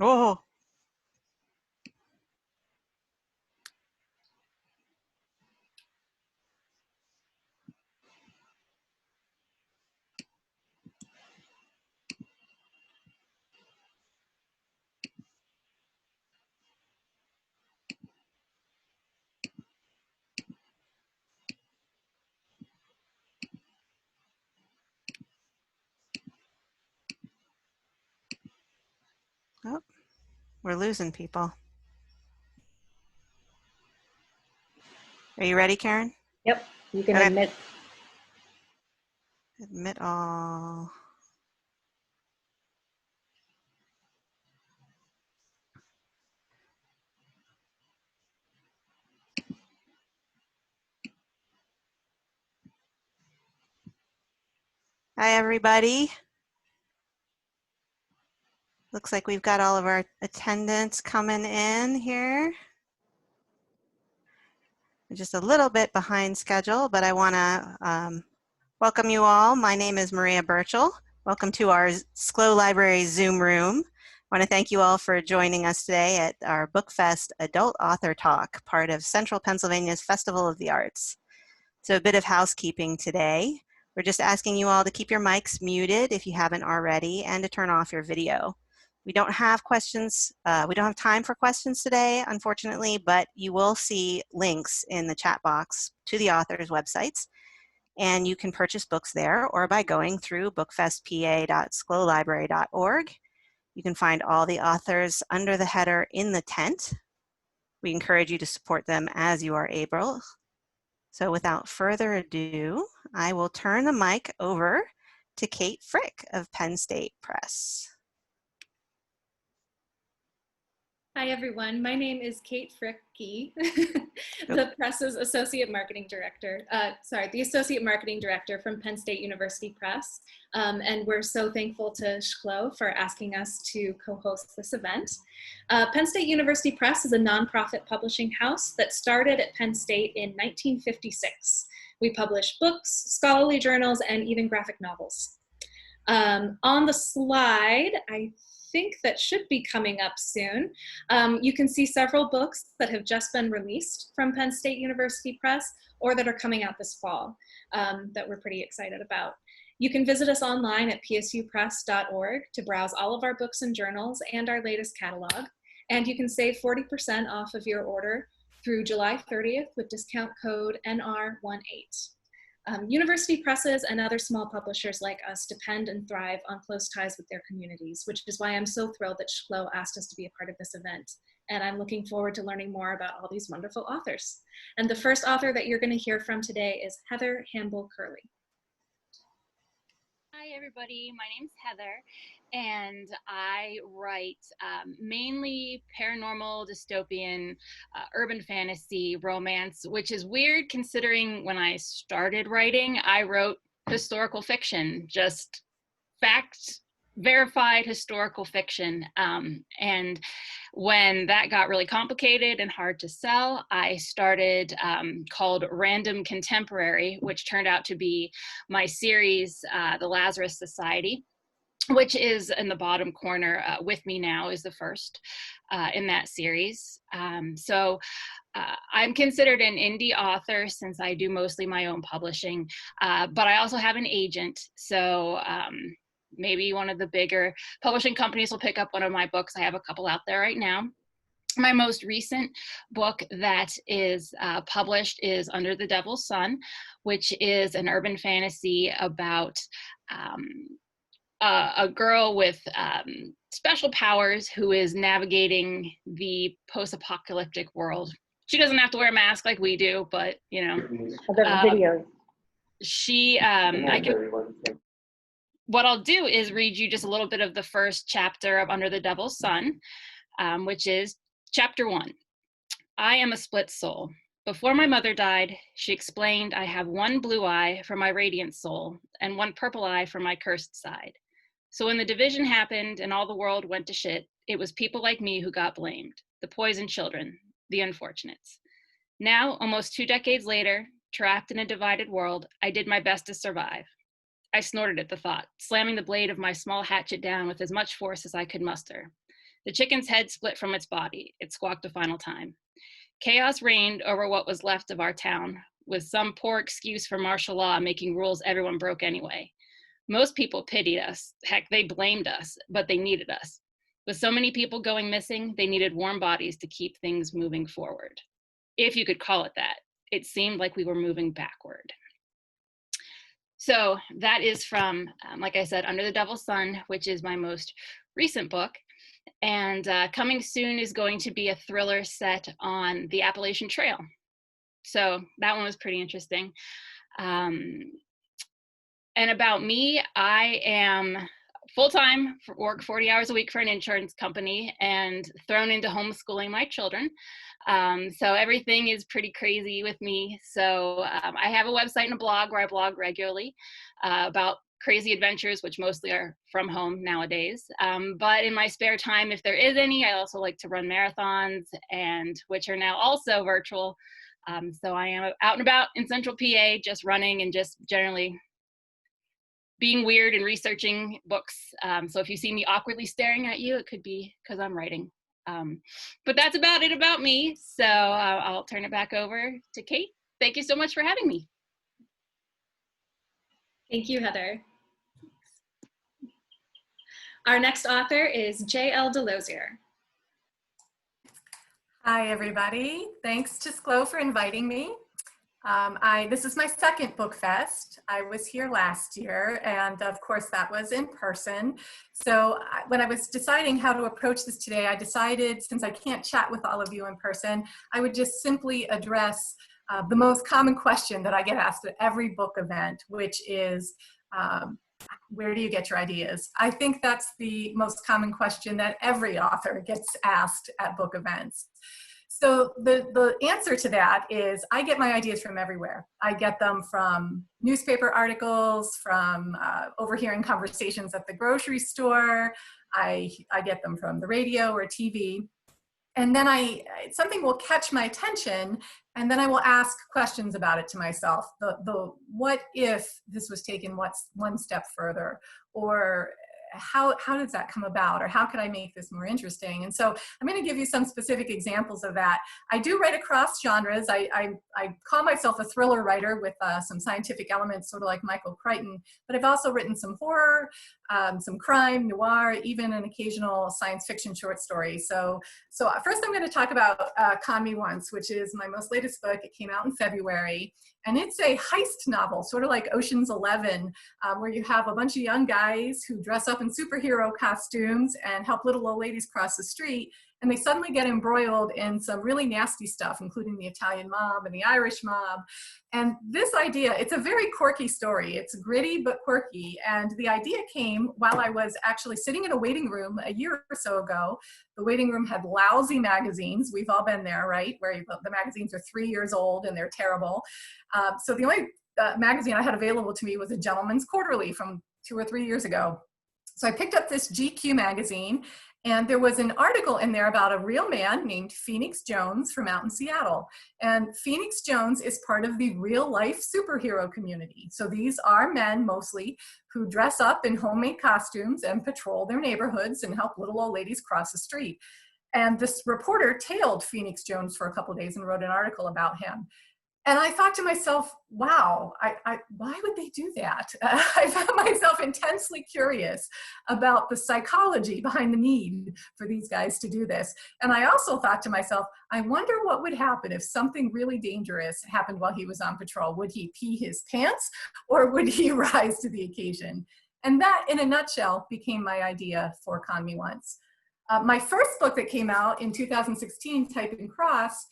Oh, oh, we're losing people. Are you ready, Karen? Yep, you can Okay. admit. Admit all. Hi, everybody. Looks like we've got all of our attendants coming in here. We're just a little bit behind schedule, but I want to welcome you all. My name is Maria Burchell. Welcome to our SCLO Library Zoom room. I want to thank you all for joining us today at our BookFest Adult Author Talk, part of Central Pennsylvania's Festival of the Arts. So a bit of housekeeping today. We're just asking you all to keep your mics muted if you haven't already, and to turn off your video. We don't have questions, we don't have time for questions today, unfortunately, but you will see links in the chat box to the authors' websites, and you can purchase books there or by going through bookfestpa.sclolibrary.org. You can find all the authors under the header In the Tent. We encourage you to support them as you are able. So without further ado, I will turn the mic over to Kate Frick of Penn State Press. Hi, everyone. My name is Kate Fricky, the Press's Associate Marketing Director, the Associate Marketing Director from Penn State University Press. And we're so thankful to SCLO for asking us to co-host this event. Penn State University Press is a nonprofit publishing house that started at Penn State in 1956. We publish books, scholarly journals, and even graphic novels. On the slide, I think that should be coming up soon. You can see several books that have just been released from Penn State University Press or that are coming out this fall that we're pretty excited about. You can visit us online at psupress.org to browse all of our books and journals and our latest catalog. And you can save 40% off of your order through July 30th with discount code NR18. University presses and other small publishers like us depend and thrive on close ties with their communities, which is why I'm so thrilled that SCLO asked us to be a part of this event. And I'm looking forward to learning more about all these wonderful authors. And the first author that you're going to hear from today is Heather Hamble-Curley. Hi, everybody. My name's Heather, and I write mainly paranormal, dystopian, urban fantasy, romance, which is weird considering when I started writing, I wrote historical fiction, just fact verified historical fiction. And when that got really complicated and hard to sell, I started called Random Contemporary, which turned out to be my series, The Lazarus Society, which is in the bottom corner. With Me Now is the first in that series. I'm considered an indie author since I do mostly my own publishing, but I also have an agent. So maybe one of the bigger publishing companies will pick up one of my books. I have a couple out there right now. My most recent book that is published is Under the Devil's Sun, which is an urban fantasy about a girl with special powers who is navigating the post-apocalyptic world. She doesn't have to wear a mask like we do, but you know. Videos. What I'll do is read you just a little bit of the first chapter of Under the Devil's Sun, which is Chapter 1. I am a split soul. Before my mother died, she explained I have one blue eye for my radiant soul and one purple eye for my cursed side. So when the division happened and all the world went to shit, it was people like me who got blamed, the poisoned children, the unfortunates. Now, almost 2 decades later, trapped in a divided world, I did my best to survive. I snorted at the thought, slamming the blade of my small hatchet down with as much force as I could muster. The chicken's head split from its body. It squawked a final time. Chaos reigned over what was left of our town, with some poor excuse for martial law making rules everyone broke anyway. Most people pitied us. Heck, they blamed us, but they needed us. With so many people going missing, they needed warm bodies to keep things moving forward. If you could call it that. It seemed like we were moving backward. So that is from, like I said, Under the Devil's Sun, which is my most recent book. And coming soon is going to be a thriller set on the Appalachian Trail. So that one was pretty interesting. And about me, I am full-time, work 40 hours a week for an insurance company and thrown into homeschooling my children. So everything is pretty crazy with me. So I have a website and a blog where I blog regularly about crazy adventures, which mostly are from home nowadays. But in my spare time, if there is any, I also like to run marathons, and which are now also virtual. So I am out and about in Central PA, just running and just generally being weird and researching books. So if you see me awkwardly staring at you, it could be because I'm writing. But that's about it about me. So I'll turn it back over to Kate. Thank you so much for having me. Thank you, Heather. Our next author is J.L. Delosier. Hi, everybody. Thanks to SCLO for inviting me. This is my second book fest. I was here last year, and of course that was in person. So when I was deciding how to approach this today, I decided, since I can't chat with all of you in person, I would just simply address the most common question that I get asked at every book event, which is, where do you get your ideas? I think that's the most common question that every author gets asked at book events. So the answer to that is I get my ideas from everywhere. I get them from newspaper articles, from overhearing conversations at the grocery store. I get them from the radio or TV. And then something will catch my attention, and then I will ask questions about it to myself. The what if this was taken one step further, or how does that come about, or how could I make this more interesting? And so I'm going to give you some specific examples of that. I do write across genres. I call myself a thriller writer with some scientific elements, sort of like Michael Crichton, but I've also written some horror, some crime, noir, even an occasional science fiction short story. So first I'm going to talk about Con Me Once, which is my most latest book. It came out in February. And it's a heist novel, sort of like Ocean's 11, where you have a bunch of young guys who dress up in superhero costumes and help little old ladies cross the street. And they suddenly get embroiled in some really nasty stuff, including the Italian mob and the Irish mob. And this idea, it's a very quirky story. It's gritty but quirky. And the idea came while I was actually sitting in a waiting room a year or so ago. The waiting room had lousy magazines. We've all been there, right? Where the magazines are 3 years old and they're terrible. So the only magazine I had available to me was a Gentleman's Quarterly from 2 or 3 years ago. So I picked up this GQ magazine, and there was an article in there about a real man named Phoenix Jones from out in Seattle. And Phoenix Jones is part of the real life superhero community. So these are men mostly who dress up in homemade costumes and patrol their neighborhoods and help little old ladies cross the street. And this reporter tailed Phoenix Jones for a couple of days and wrote an article about him. And I thought to myself, wow, why would they do that? I found myself intensely curious about the psychology behind the need for these guys to do this. And I also thought to myself, I wonder what would happen if something really dangerous happened while he was on patrol. Would he pee his pants, or would he rise to the occasion? And that, in a nutshell, became my idea for Con Me Once. My first book that came out in 2016, Type and Cross,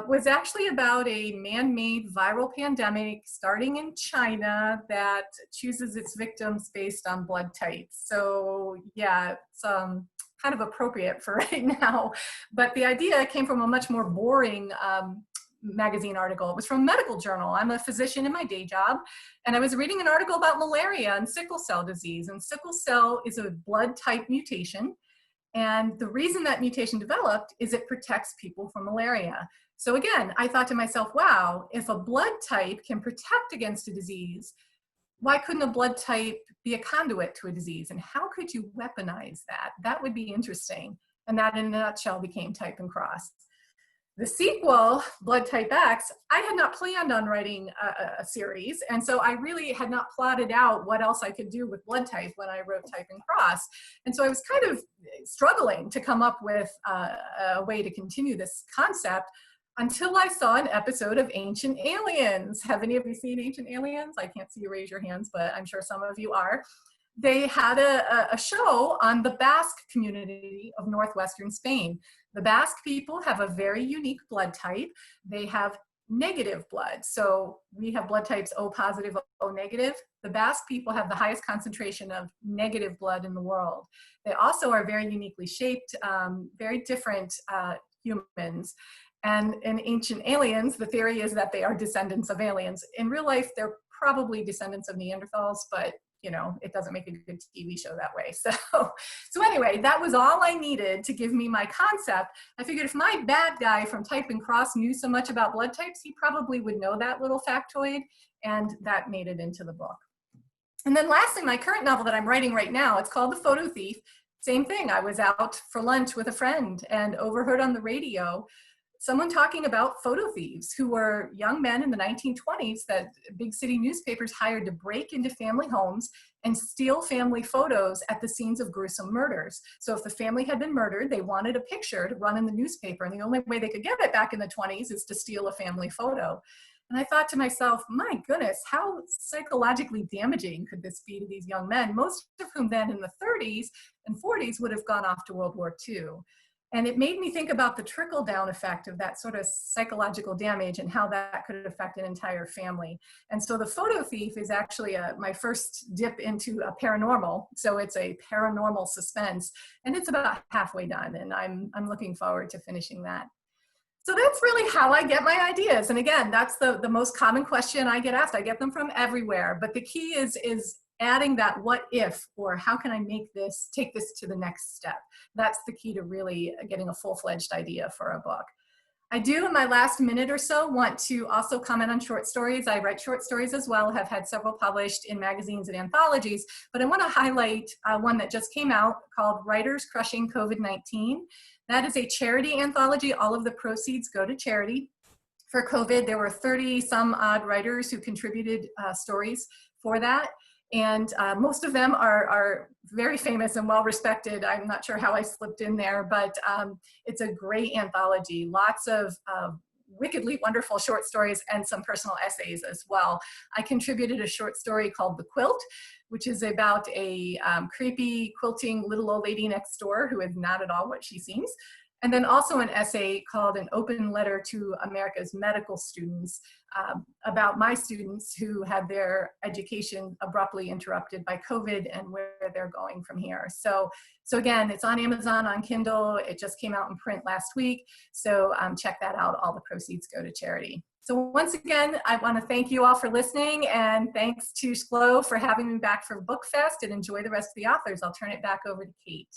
was actually about a man-made viral pandemic starting in China that chooses its victims based on blood types. So yeah, it's kind of appropriate for right now. But the idea came from a much more boring magazine article. It was from a medical journal. I'm a physician in my day job, and I was reading an article about malaria and sickle cell disease. And sickle cell is a blood type mutation. And the reason that mutation developed is it protects people from malaria. So again, I thought to myself, wow, if a blood type can protect against a disease, why couldn't a blood type be a conduit to a disease? And how could you weaponize that? That would be interesting. And that in a nutshell became Type and Cross. The sequel, Blood Type X, I had not planned on writing a series, and so I really had not plotted out what else I could do with blood type when I wrote Type and Cross. And so I was kind of struggling to come up with a way to continue this concept until I saw an episode of Ancient Aliens. Have any of you seen Ancient Aliens? I can't see you raise your hands, but I'm sure some of you are. They had a show on the Basque community of northwestern Spain. The Basque people have a very unique blood type. They have negative blood. So we have blood types O positive, O negative. The Basque people have the highest concentration of negative blood in the world. They also are very uniquely shaped, very different humans. And in Ancient Aliens, the theory is that they are descendants of aliens. In real life, they're probably descendants of Neanderthals, but you know, it doesn't make a good TV show that way. So anyway, that was all I needed to give me my concept. I figured if my bad guy from Type and Cross knew so much about blood types, he probably would know that little factoid, and that made it into the book. And then lastly, my current novel that I'm writing right now, it's called The Photo Thief. Same thing, I was out for lunch with a friend and overheard on the radio someone talking about photo thieves who were young men in the 1920s that big city newspapers hired to break into family homes and steal family photos at the scenes of gruesome murders. So if the family had been murdered, they wanted a picture to run in the newspaper, and the only way they could get it back in the 20s is to steal a family photo. And I thought to myself, my goodness, how psychologically damaging could this be to these young men, most of whom then in the 30s and 40s would have gone off to World War II. And it made me think about the trickle-down effect of that sort of psychological damage and how that could affect an entire family. And so The Photo Thief is actually my first dip into a paranormal. So it's a paranormal suspense, and it's about halfway done, and I'm looking forward to finishing that. So that's really how I get my ideas. And again, that's the most common question I get asked. I get them from everywhere, but the key is adding that what if, or how can I take this to the next step? That's the key to really getting a full-fledged idea for a book. I do, in my last minute or so, want to also comment on short stories. I write short stories as well, have had several published in magazines and anthologies, but I want to highlight one that just came out called Writers Crushing COVID-19. That is a charity anthology. All of the proceeds go to charity. For COVID, there were 30 some odd writers who contributed stories for that. And most of them are very famous and well respected. I'm not sure how I slipped in there, but it's a great anthology. Lots of wickedly wonderful short stories and some personal essays as well. I contributed a short story called The Quilt, which is about a creepy quilting little old lady next door who is not at all what she seems. And then also an essay called An Open Letter to America's Medical Students, about my students who had their education abruptly interrupted by COVID and where they're going from here. So again, it's on Amazon, on Kindle. It just came out in print last week. So check that out. All the proceeds go to charity. So once again, I want to thank you all for listening, and thanks to SCLO for having me back for BookFest, and enjoy the rest of the authors. I'll turn it back over to Kate.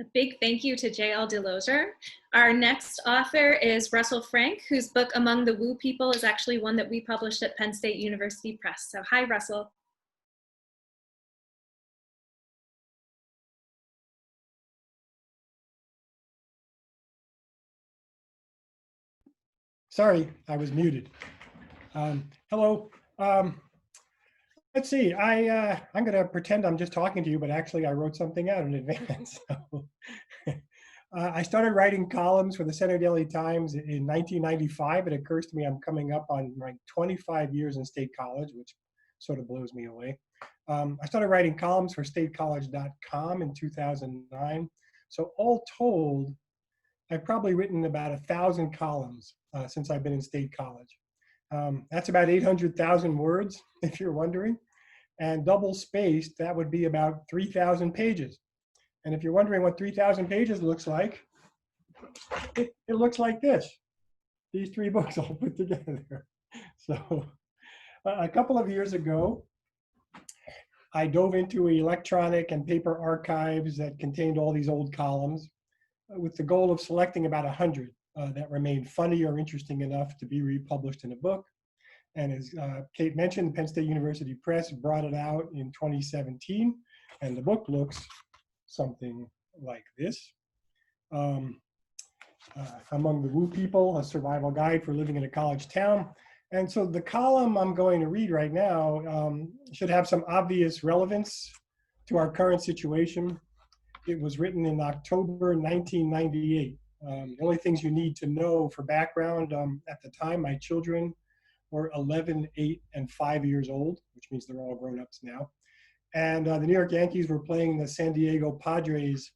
A big thank you to J.L. DeLozier. Our next author is Russell Frank, whose book Among the Woo People is actually one that we published at Penn State University Press. So hi, Russell. Sorry, I was muted. Hello. Let's see, I'm going to pretend I'm just talking to you, but actually I wrote something out in advance. So, I started writing columns for the Center Daily Times in 1995. It occurs to me I'm coming up on like 25 years in State College, which sort of blows me away. I started writing columns for statecollege.com in 2009. So all told, I've probably written about 1,000 columns since I've been in State College. That's about 800,000 words, if you're wondering. And double spaced, that would be about 3,000 pages. And if you're wondering what 3,000 pages looks like, it looks like this. These three books all put together. So a couple of years ago, I dove into electronic and paper archives that contained all these old columns with the goal of selecting about 100 that remained funny or interesting enough to be republished in a book. And as Kate mentioned, Penn State University Press brought it out in 2017, and the book looks something like this. Among the Woo People, a survival guide for living in a college town. And so the column I'm going to read right now should have some obvious relevance to our current situation. It was written in October 1998. The only things you need to know for background, at the time, my children were 11, 8, and 5 years old, which means they're all grown-ups now. And the New York Yankees were playing the San Diego Padres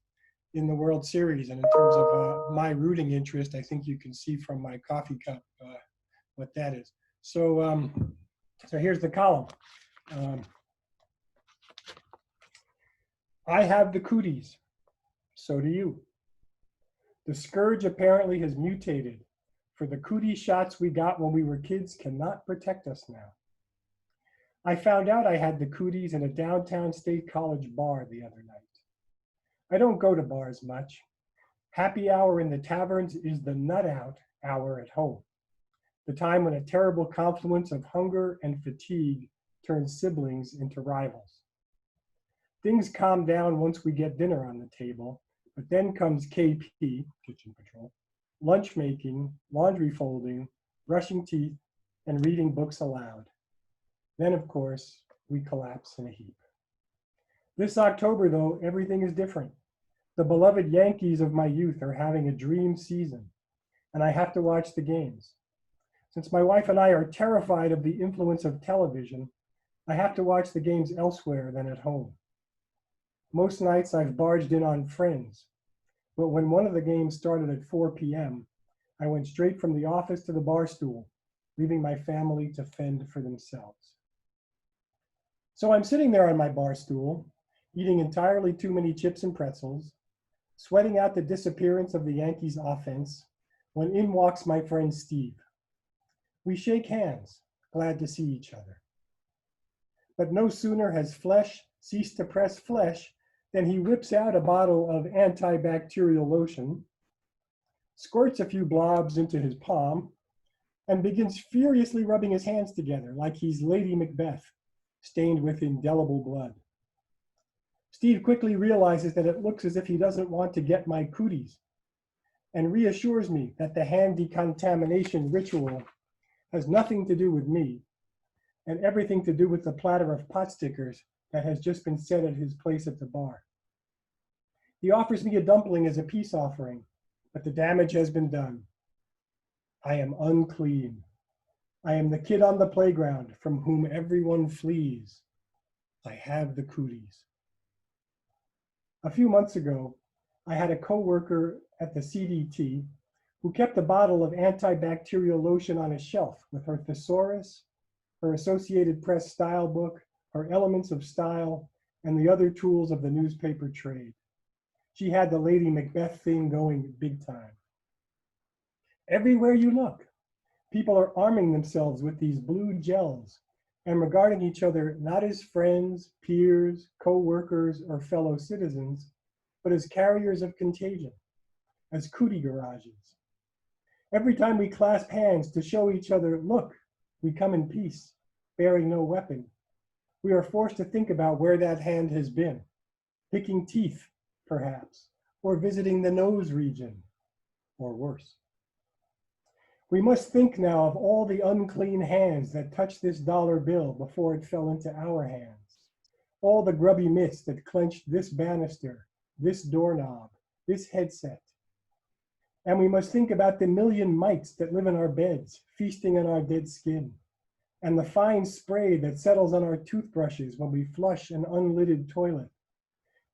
in the World Series. And in terms of my rooting interest, I think you can see from my coffee cup what that is. So, so here's the column. I have the cooties. So do you. The scourge apparently has mutated, for the cootie shots we got when we were kids cannot protect us now. I found out I had the cooties in a downtown State College bar the other night. I don't go to bars much. Happy hour in the taverns is the nut out hour at home, the time when a terrible confluence of hunger and fatigue turns siblings into rivals. Things calm down once we get dinner on the table, but then comes KP, kitchen patrol, lunch making, laundry folding, brushing teeth, and reading books aloud. Then, of course, we collapse in a heap. This October, though, everything is different. The beloved Yankees of my youth are having a dream season, and I have to watch the games. Since my wife and I are terrified of the influence of television, I have to watch the games elsewhere than at home. Most nights I've barged in on Friends, but when one of the games started at 4 p.m., I went straight from the office to the bar stool, leaving my family to fend for themselves. So I'm sitting there on my bar stool, eating entirely too many chips and pretzels, sweating out the disappearance of the Yankees offense, when in walks my friend Steve. We shake hands, glad to see each other. But no sooner has flesh ceased to press flesh than he whips out a bottle of antibacterial lotion, squirts a few blobs into his palm, and begins furiously rubbing his hands together like he's Lady Macbeth, stained with indelible blood. Steve quickly realizes that it looks as if he doesn't want to get my cooties, and reassures me that the hand decontamination ritual has nothing to do with me, and everything to do with the platter of pot stickers that has just been set at his place at the bar. He offers me a dumpling as a peace offering, but the damage has been done. I am unclean. I am the kid on the playground from whom everyone flees. I have the cooties. A few months ago, I had a coworker at the CDT who kept a bottle of antibacterial lotion on a shelf with her thesaurus, her Associated Press style book, her Elements of Style, and the other tools of the newspaper trade. She had the Lady Macbeth thing going big time. Everywhere you look, people are arming themselves with these blue gels and regarding each other not as friends, peers, co-workers, or fellow citizens, but as carriers of contagion, as cootie garages. Every time we clasp hands to show each other, look, we come in peace, bearing no weapon, we are forced to think about where that hand has been, picking teeth, perhaps, or visiting the nose region, or worse. We must think now of all the unclean hands that touched this dollar bill before it fell into our hands, all the grubby mitts that clenched this banister, this doorknob, this headset. And we must think about the million mites that live in our beds, feasting on our dead skin, and the fine spray that settles on our toothbrushes when we flush an unlidded toilet,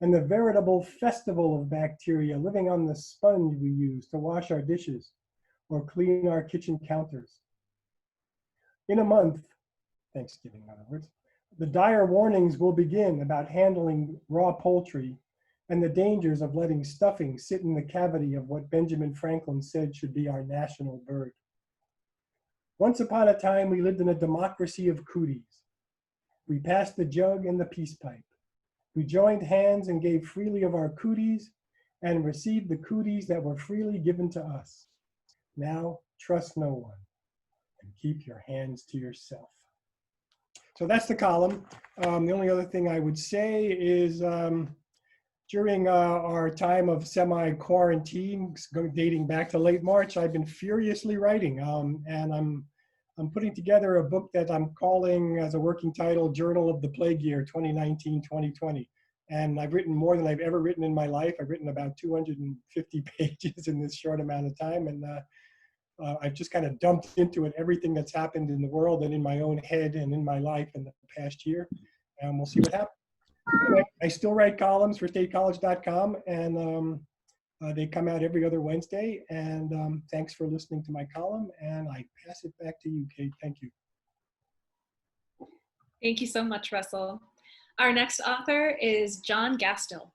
and the veritable festival of bacteria living on the sponge we use to wash our dishes or clean our kitchen counters. In a month, Thanksgiving in other words, the dire warnings will begin about handling raw poultry and the dangers of letting stuffing sit in the cavity of what Benjamin Franklin said should be our national bird. Once upon a time, we lived in a democracy of cooties. We passed the jug and the peace pipe. We joined hands and gave freely of our cooties and received the cooties that were freely given to us. Now, trust no one and keep your hands to yourself. So that's the column. The only other thing I would say is during our time of semi-quarantine, dating back to late March, I've been furiously writing, and I'm putting together a book that I'm calling, as a working title, Journal of the Plague Year 2019-2020. And I've written more than I've ever written in my life. I've written about 250 pages in this short amount of time, and I've just kind of dumped into it everything that's happened in the world and in my own head and in my life in the past year, and we'll see what happens. Anyway, I still write columns for statecollege.com, and they come out every other Wednesday. And thanks for listening to my column, and I pass it back to you, Kate. Thank you. Thank you so much, Russell. Our next author is John Gastill.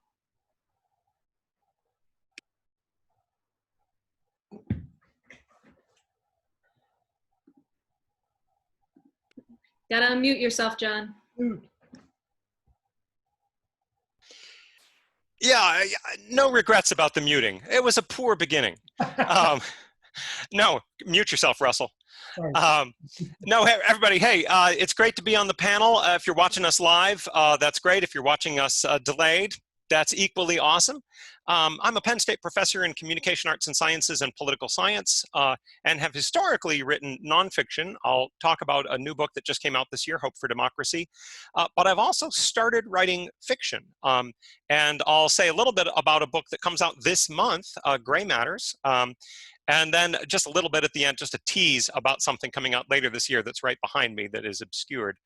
Gotta unmute yourself, John. Yeah, no regrets about the muting. It was a poor beginning. No, mute yourself, Russell. No, everybody, hey, it's great to be on the panel. If you're watching us live, that's great. If you're watching us delayed, that's equally awesome. I'm a Penn State professor in communication arts and sciences and political science, and have historically written nonfiction. I'll talk about a new book that just came out this year, Hope for Democracy. But I've also started writing fiction. And I'll say a little bit about a book that comes out this month, Gray Matters. And then just a little bit at the end, just a tease about something coming out later this year that's right behind me that is obscured.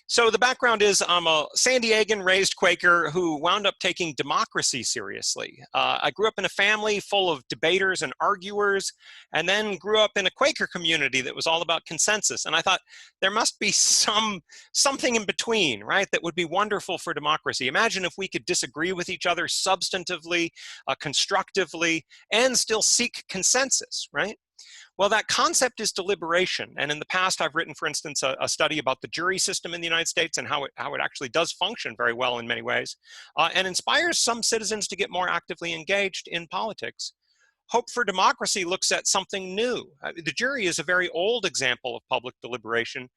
So the background is I'm a San Diegan raised Quaker who wound up taking democracy seriously. I grew up in a family full of debaters and arguers, and then grew up in a Quaker community that was all about consensus. And I thought there must be something in between, right, that would be wonderful for democracy. Imagine if we could disagree with each other substantively, constructively, and still seek consensus, right? Well, that concept is deliberation. And in the past, I've written, for instance, a study about the jury system in the United States and how it actually does function very well in many ways, and inspires some citizens to get more actively engaged in politics. Hope for Democracy looks at something new. The jury is a very old example of public deliberation.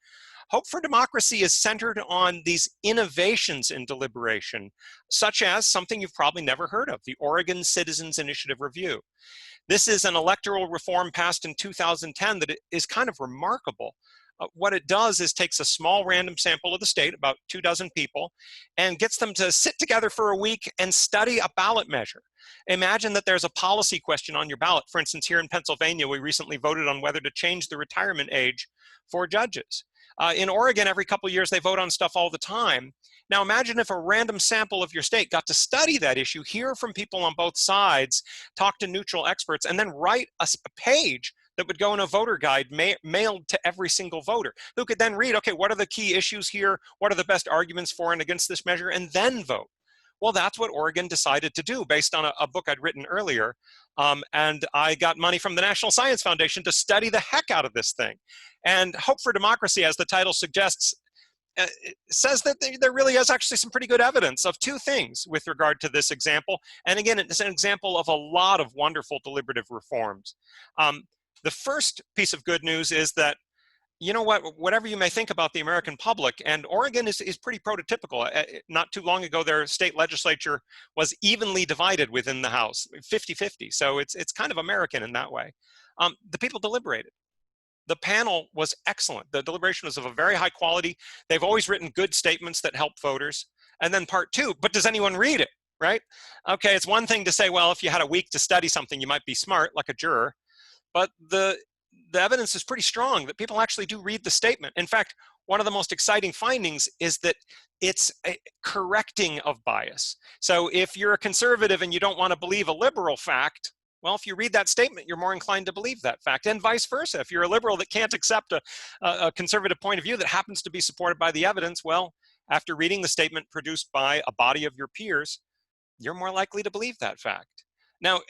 Hope for Democracy is centered on these innovations in deliberation, such as something you've probably never heard of, the Oregon Citizens Initiative Review. This is an electoral reform passed in 2010 that is kind of remarkable. What it does is takes a small random sample of the state, about 24 people, and gets them to sit together for a week and study a ballot measure. Imagine that there's a policy question on your ballot. For instance, here in Pennsylvania, we recently voted on whether to change the retirement age for judges. In Oregon, every couple of years, they vote on stuff all the time. Now imagine if a random sample of your state got to study that issue, hear from people on both sides, talk to neutral experts, and then write a page that would go in a voter guide mailed to every single voter, who could then read, okay, what are the key issues here? What are the best arguments for and against this measure? And then vote. Well, that's what Oregon decided to do based on a book I'd written earlier. And I got money from the National Science Foundation to study the heck out of this thing. And Hope for Democracy, as the title suggests, says that there really is actually some pretty good evidence of two things with regard to this example. And again, it's an example of a lot of wonderful deliberative reforms. The first piece of good news is that, you know what, whatever you may think about the American public, and Oregon is pretty prototypical. Not too long ago, their state legislature was evenly divided within the House, 50-50. So it's kind of American in that way. The people deliberated. The panel was excellent. The deliberation was of a very high quality. They've always written good statements that help voters. And then part two, but does anyone read it, right? Okay, it's one thing to say, well, if you had a week to study something, you might be smart, like a juror. But the evidence is pretty strong that people actually do read the statement. In fact, one of the most exciting findings is that it's a correcting of bias. So if you're a conservative and you don't want to believe a liberal fact, well, if you read that statement, you're more inclined to believe that fact, and vice versa. If you're a liberal that can't accept a conservative point of view that happens to be supported by the evidence, well, after reading the statement produced by a body of your peers, you're more likely to believe that fact. Now,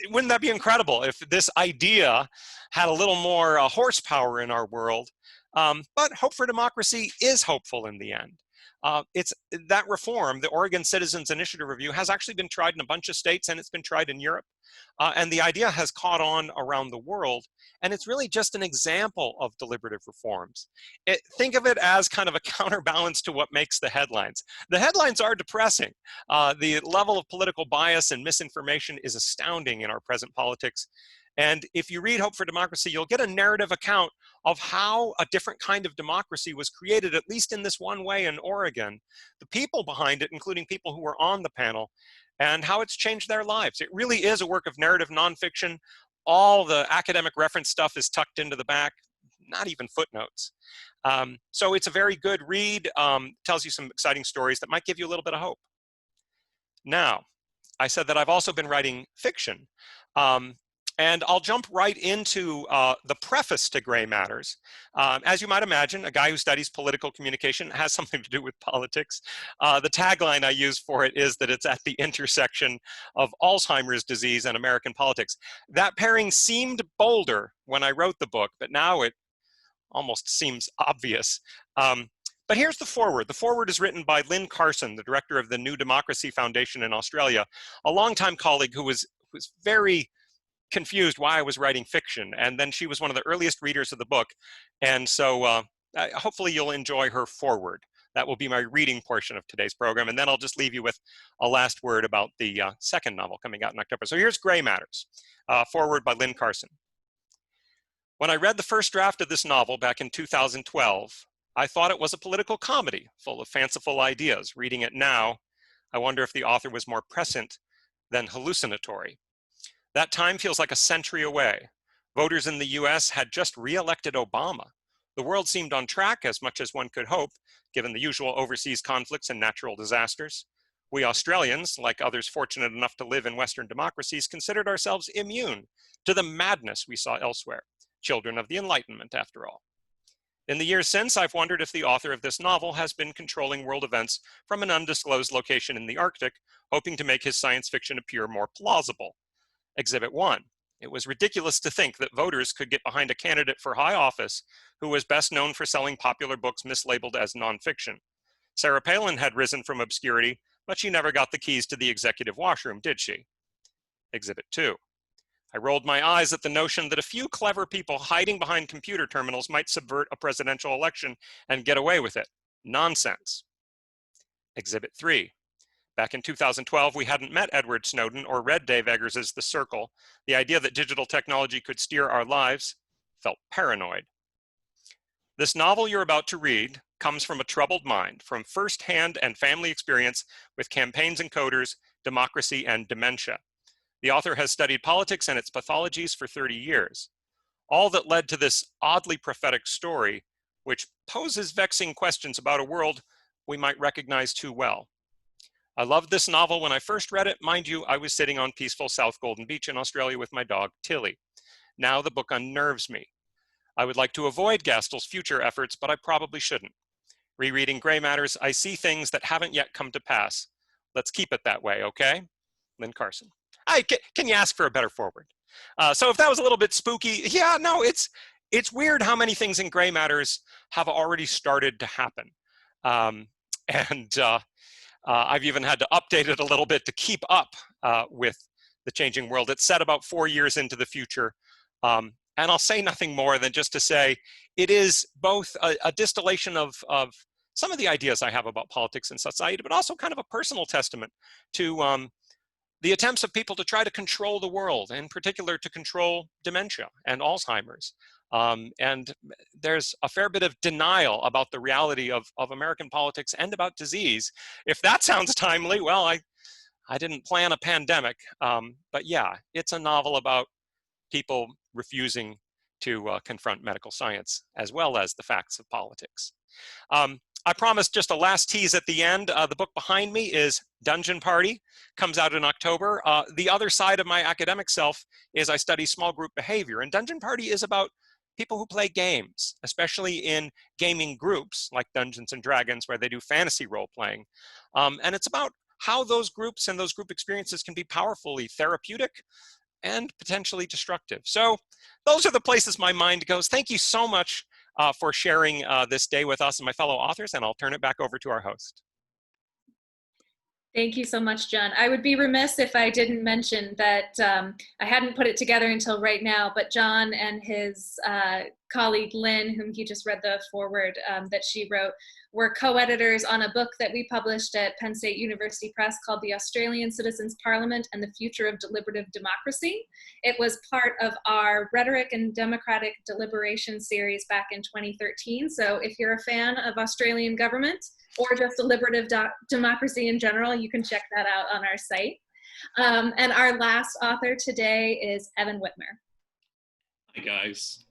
wouldn't that be incredible if this idea had a little more horsepower in our world? But Hope for Democracy is hopeful in the end. That reform, the Oregon Citizens Initiative Review, has actually been tried in a bunch of states, and it's been tried in Europe. And the idea has caught on around the world, and it's really just an example of deliberative reforms. Think of it as kind of a counterbalance to what makes the headlines. The headlines are depressing. The level of political bias and misinformation is astounding in our present politics. And if you read Hope for Democracy, you'll get a narrative account of how a different kind of democracy was created, at least in this one way in Oregon, the people behind it, including people who were on the panel, and how it's changed their lives. It really is a work of narrative nonfiction. All the academic reference stuff is tucked into the back, not even footnotes. So it's a very good read, tells you some exciting stories that might give you a little bit of hope. Now, I said that I've also been writing fiction. And I'll jump right into the preface to Gray Matters. As you might imagine, a guy who studies political communication has something to do with politics. The tagline I use for it is that it's at the intersection of Alzheimer's disease and American politics. That pairing seemed bolder when I wrote the book, but now it almost seems obvious. But here's the foreword. The foreword is written by Lynn Carson, the director of the New Democracy Foundation in Australia, a longtime colleague who was very confused why I was writing fiction, and then she was one of the earliest readers of the book, and so hopefully you'll enjoy her foreword. That will be my reading portion of today's program, and then I'll just leave you with a last word about the second novel coming out in October. So here's Gray Matters, foreword by Lynn Carson. When I read the first draft of this novel back in 2012, I thought it was a political comedy full of fanciful ideas. Reading it now, I wonder if the author was more prescient than hallucinatory. That time feels like a century away. Voters in the US had just re-elected Obama. The world seemed on track as much as one could hope, given the usual overseas conflicts and natural disasters. We Australians, like others fortunate enough to live in Western democracies, considered ourselves immune to the madness we saw elsewhere, children of the Enlightenment after all. In the years since, I've wondered if the author of this novel has been controlling world events from an undisclosed location in the Arctic, hoping to make his science fiction appear more plausible. Exhibit 1. It was ridiculous to think that voters could get behind a candidate for high office who was best known for selling popular books mislabeled as nonfiction. Sarah Palin had risen from obscurity, but she never got the keys to the executive washroom, did she? Exhibit 2. I rolled my eyes at the notion that a few clever people hiding behind computer terminals might subvert a presidential election and get away with it. Nonsense. Exhibit 3. Back in 2012, we hadn't met Edward Snowden or read Dave Eggers' The Circle. The idea that digital technology could steer our lives felt paranoid. This novel you're about to read comes from a troubled mind, from firsthand and family experience with campaigns and coders, democracy, and dementia. The author has studied politics and its pathologies for 30 years. All that led to this oddly prophetic story, which poses vexing questions about a world we might recognize too well. I loved this novel when I first read it. Mind you, I was sitting on peaceful South Golden Beach in Australia with my dog, Tilly. Now the book unnerves me. I would like to avoid Gastel's future efforts, but I probably shouldn't. Rereading Gray Matters, I see things that haven't yet come to pass. Let's keep it that way, okay? Lynn Carson. Can you ask for a better forward? So if that was a little bit spooky, yeah, no, it's weird how many things in Gray Matters have already started to happen. I've even had to update it a little bit to keep up with the changing world. It's set about 4 years into the future. And I'll say nothing more than just to say it is both a distillation of some of the ideas I have about politics and society, but also kind of a personal testament to the attempts of people to try to control the world, in particular to control dementia and Alzheimer's. And there's a fair bit of denial about the reality of American politics and about disease. If that sounds timely, well, I didn't plan a pandemic, but yeah, it's a novel about people refusing to confront medical science as well as the facts of politics. I promised just a last tease at the end. The book behind me is Dungeon Party, comes out in October. The other side of my academic self is I study small group behavior, and Dungeon Party is about people who play games, especially in gaming groups like Dungeons and Dragons, where they do fantasy role playing. And it's about how those groups and those group experiences can be powerfully therapeutic and potentially destructive. So those are the places my mind goes. Thank you so much for sharing this day with us and my fellow authors, and I'll turn it back over to our host. Thank you so much, John. I would be remiss if I didn't mention that I hadn't put it together until right now, but John and his colleague Lynn, whom you just read the foreword that she wrote, were co-editors on a book that we published at Penn State University Press called The Australian Citizens' Parliament and the Future of Deliberative Democracy. It was part of our Rhetoric and Democratic Deliberation series back in 2013. So if you're a fan of Australian government or just deliberative democracy in general, you can check that out on our site. And our last author today is Evan Whitmer. Hi guys.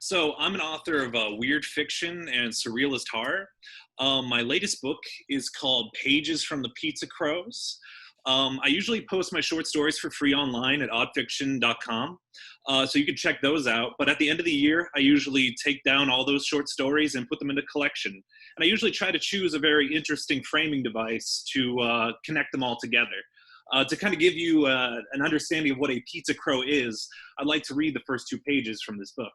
So I'm an author of weird fiction and surrealist horror. My latest book is called Pages from the Pizza Crows. I usually post my short stories for free online at oddfiction.com, so you can check those out. But at the end of the year, I usually take down all those short stories and put them in a collection. And I usually try to choose a very interesting framing device to connect them all together. To kind of give you an understanding of what a pizza crow is, I'd like to read the first 2 pages from this book.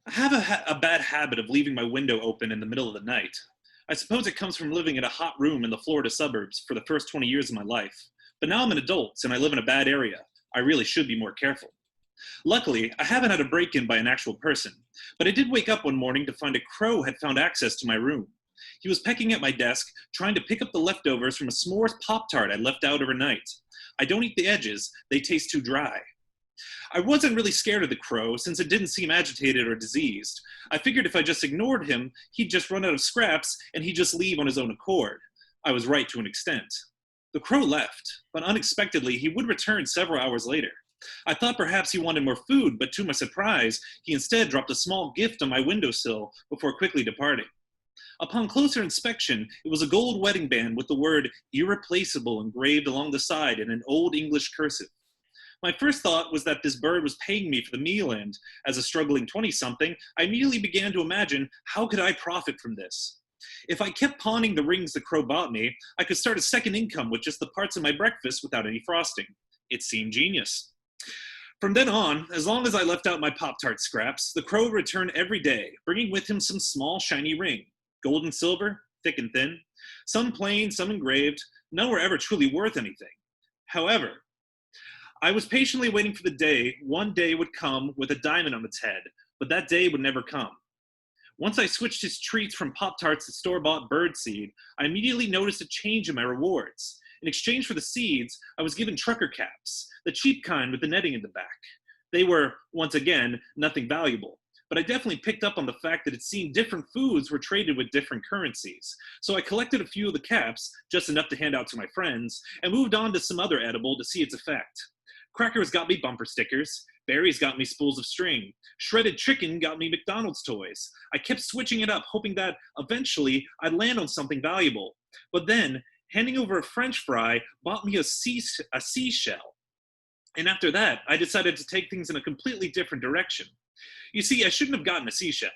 I have a bad habit of leaving my window open in the middle of the night. I suppose it comes from living in a hot room in the Florida suburbs for the first 20 years of my life. But now I'm an adult and I live in a bad area. I really should be more careful. Luckily, I haven't had a break-in by an actual person, but I did wake up one morning to find a crow had found access to my room. He was pecking at my desk, trying to pick up the leftovers from a s'mores Pop-Tart I'd left out overnight. I don't eat the edges, they taste too dry. I wasn't really scared of the crow since it didn't seem agitated or diseased. I figured if I just ignored him, he'd just run out of scraps and he'd just leave on his own accord. I was right to an extent. The crow left, but unexpectedly he would return several hours later. I thought perhaps he wanted more food, but to my surprise, he instead dropped a small gift on my windowsill before quickly departing. Upon closer inspection, it was a gold wedding band with the word irreplaceable engraved along the side in an old English cursive. My first thought was that this bird was paying me for the meal, and as a struggling 20-something, I immediately began to imagine, how could I profit from this? If I kept pawning the rings the crow bought me, I could start a second income with just the parts of my breakfast without any frosting. It seemed genius. From then on, as long as I left out my Pop-Tart scraps, the crow would return every day, bringing with him some small shiny ring. Gold and silver, thick and thin. Some plain, some engraved. None were ever truly worth anything. However, I was patiently waiting for the day one day would come with a diamond on its head, but that day would never come. Once I switched his treats from Pop-Tarts to store-bought birdseed, I immediately noticed a change in my rewards. In exchange for the seeds, I was given trucker caps, the cheap kind with the netting in the back. They were, once again, nothing valuable, but I definitely picked up on the fact that it seemed different foods were traded with different currencies. So I collected a few of the caps, just enough to hand out to my friends, and moved on to some other edible to see its effect. Crackers got me bumper stickers, berries got me spools of string, shredded chicken got me McDonald's toys. I kept switching it up, hoping that eventually I'd land on something valuable. But then, handing over a French fry bought me a seashell. And after that, I decided to take things in a completely different direction. You see, I shouldn't have gotten a seashell.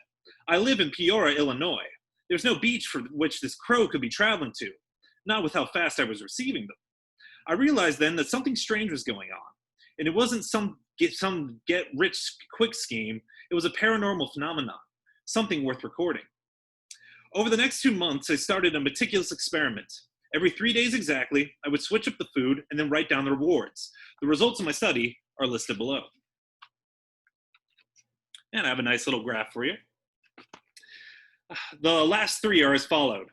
I live in Peoria, Illinois. There's no beach for which this crow could be traveling to, not with how fast I was receiving them. I realized then that something strange was going on. And it wasn't some get-rich-quick scheme. It was a paranormal phenomenon, something worth recording. Over the next 2 months, I started a meticulous experiment. Every 3 days exactly, I would switch up the food and then write down the rewards. The results of my study are listed below. And I have a nice little graph for you. The last 3 are as followed.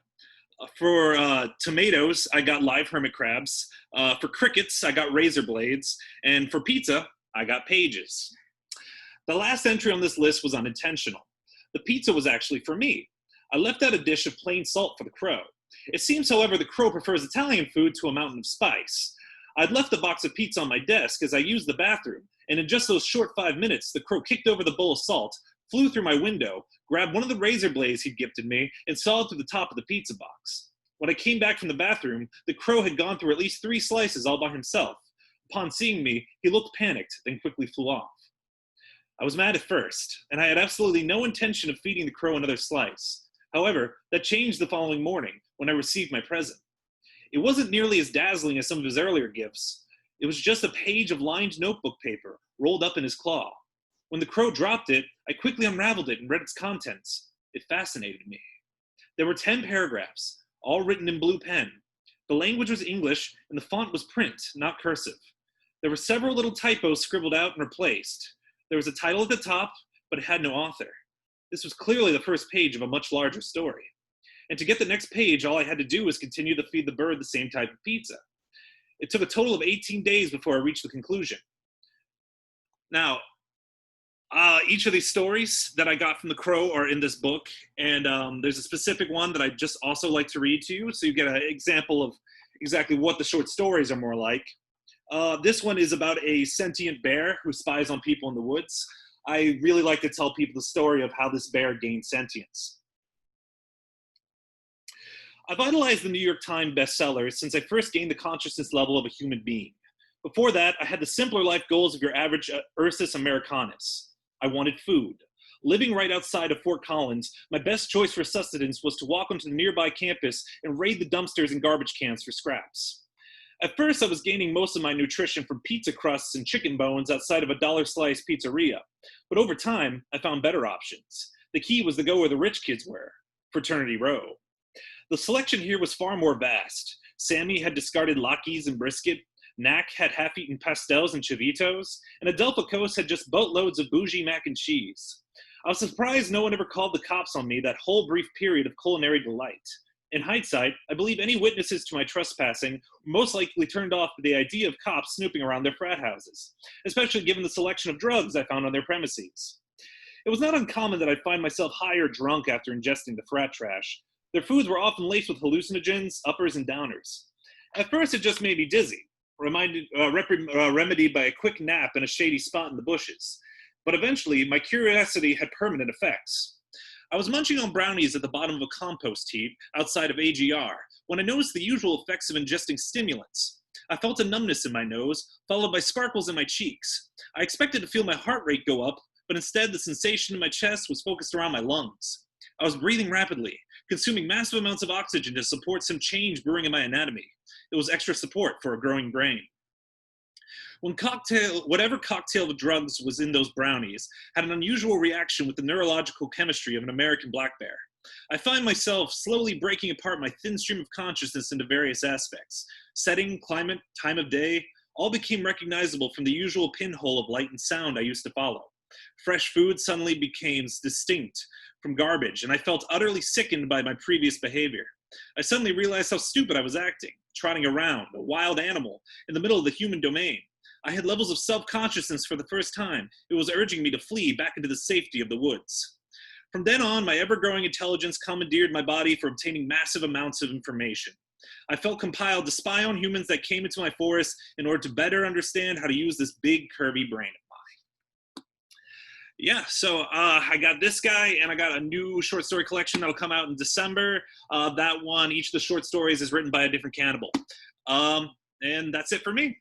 For tomatoes, I got live hermit crabs. For crickets, I got razor blades. And for pizza, I got pages. The last entry on this list was unintentional. The pizza was actually for me. I left out a dish of plain salt for the crow. It seems, however, the crow prefers Italian food to a mountain of spice. I'd left a box of pizza on my desk as I used the bathroom, and in just those short 5 minutes, the crow kicked over the bowl of salt, flew through my window, grabbed one of the razor blades he'd gifted me, and sawed through the top of the pizza box. When I came back from the bathroom, the crow had gone through at least 3 slices all by himself. Upon seeing me, he looked panicked, then quickly flew off. I was mad at first, and I had absolutely no intention of feeding the crow another slice. However, that changed the following morning when I received my present. It wasn't nearly as dazzling as some of his earlier gifts. It was just a page of lined notebook paper, rolled up in his claw. When the crow dropped it, I quickly unraveled it and read its contents. It fascinated me. There were 10 paragraphs, all written in blue pen. The language was English, and the font was print, not cursive. There were several little typos scribbled out and replaced. There was a title at the top, but it had no author. This was clearly the first page of a much larger story. And to get the next page, all I had to do was continue to feed the bird the same type of pizza. It took a total of 18 days before I reached the conclusion. Now, each of these stories that I got from the crow are in this book, and there's a specific one that I just also like to read to you, so you get an example of exactly what the short stories are more like. This one is about a sentient bear who spies on people in the woods. I really like to tell people the story of how this bear gained sentience. I've idolized the New York Times bestseller since I first gained the consciousness level of a human being. Before that, I had the simpler life goals of your average Ursus Americanus. I wanted food. Living right outside of Fort Collins, my best choice for sustenance was to walk onto the nearby campus and raid the dumpsters and garbage cans for scraps. At first, I was gaining most of my nutrition from pizza crusts and chicken bones outside of a dollar slice pizzeria. But over time, I found better options. The key was to go where the rich kids were, Fraternity Row. The selection here was far more vast. Sammy had discarded Lockies and brisket, Knack had half-eaten pastels and chivitos, and Adelpha Coast had just boatloads of bougie mac and cheese. I was surprised no one ever called the cops on me that whole brief period of culinary delight. In hindsight, I believe any witnesses to my trespassing were most likely turned off by the idea of cops snooping around their frat houses, especially given the selection of drugs I found on their premises. It was not uncommon that I'd find myself high or drunk after ingesting the frat trash. Their foods were often laced with hallucinogens, uppers, and downers. At first, it just made me dizzy, remedied by a quick nap in a shady spot in the bushes. But eventually, my curiosity had permanent effects. I was munching on brownies at the bottom of a compost heap outside of AGR when I noticed the usual effects of ingesting stimulants. I felt a numbness in my nose, followed by sparkles in my cheeks. I expected to feel my heart rate go up, but instead the sensation in my chest was focused around my lungs. I was breathing rapidly, consuming massive amounts of oxygen to support some change brewing in my anatomy. It was extra support for a growing brain. Whatever cocktail of drugs was in those brownies had an unusual reaction with the neurological chemistry of an American black bear. I find myself slowly breaking apart my thin stream of consciousness into various aspects. Setting, climate, time of day, all became recognizable from the usual pinhole of light and sound I used to follow. Fresh food suddenly became distinct from garbage, and I felt utterly sickened by my previous behavior. I suddenly realized how stupid I was acting, trotting around, a wild animal, in the middle of the human domain. I had levels of self-consciousness for the first time. It was urging me to flee back into the safety of the woods. From then on, my ever-growing intelligence commandeered my body for obtaining massive amounts of information. I felt compelled to spy on humans that came into my forest in order to better understand how to use this big, curvy brain of mine. Yeah, so I got this guy, and I got a new short story collection that'll come out in December. That one, each of the short stories is written by a different cannibal. And that's it for me.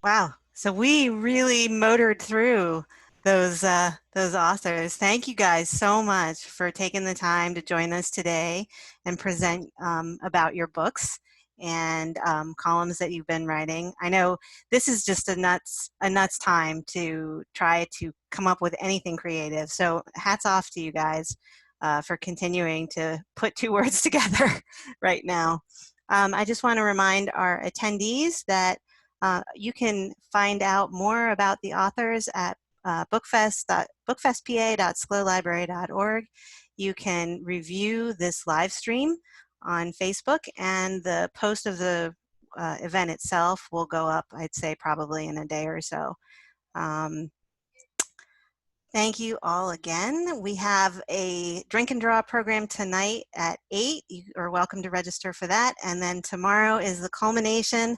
Wow. So we really motored through those authors. Thank you guys so much for taking the time to join us today and present about your books and columns that you've been writing. I know this is just a nuts time to try to come up with anything creative. So hats off to you guys for continuing to put two words together right now. I just want to remind our attendees that you can find out more about the authors at bookfestpa.sklolibrary.org. You can review this live stream on Facebook, and the post of the event itself will go up, I'd say, probably in a day or so. Thank you all again. We have a drink and draw program tonight at 8. You are welcome to register for that. And then tomorrow is the culmination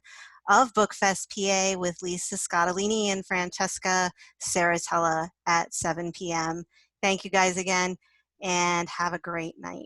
of BookFestPA with Lisa Scottolini and Francesca Saratella at 7 p.m. Thank you guys again, and have a great night.